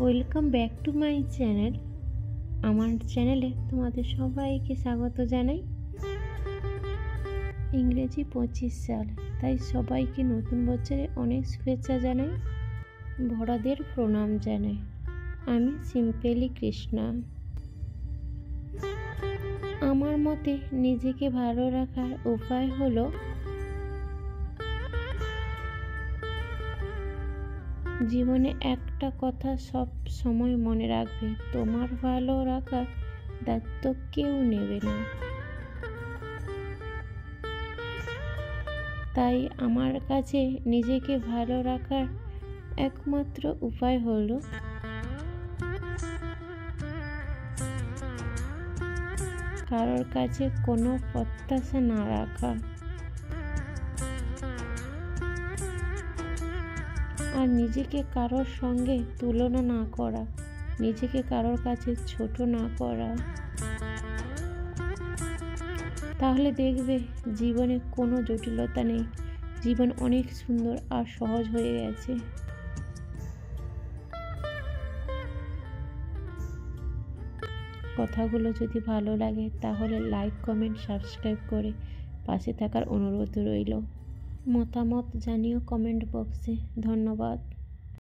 Welcome back to my channel. আমার চ্যানেলে তোমাদের সবাইকে স্বাগত জানাই। ইংরেজি 25 সাল, তাই সবাইকে নতুন বছরে অনেক শুভেচ্ছা জানাই, বড়দের প্রণাম জানাই। আমি সিম্পলি কৃষ্ণা। আমার মতে নিজেকে ভালো রাখার উপায় হলো জীবনে একটা কথা সব সময় মনে রাখবে, তোমার ভালো রাখার দায়িত্ব কেউ নেবে না। তাই আমার কাছে নিজেকে ভালো রাখার একমাত্র উপায় হলো কারোর কাছে কোনো প্রত্যাশা না রাখা আর নিজেকে কারোর সঙ্গে তুলনা না করা, নিজেকে কারোর কাছে ছোট না করা। তাহলে দেখবে জীবনে কোনো জটিলতা নেই, জীবন অনেক সুন্দর আর সহজ হয়ে গেছে। কথাগুলো যদি ভালো লাগে তাহলে লাইক, কমেন্ট, সাবস্ক্রাইব করে পাশে থাকার অনুরোধ রইল। মতামত জানিও কমেন্ট বক্সে। ধন্যবাদ।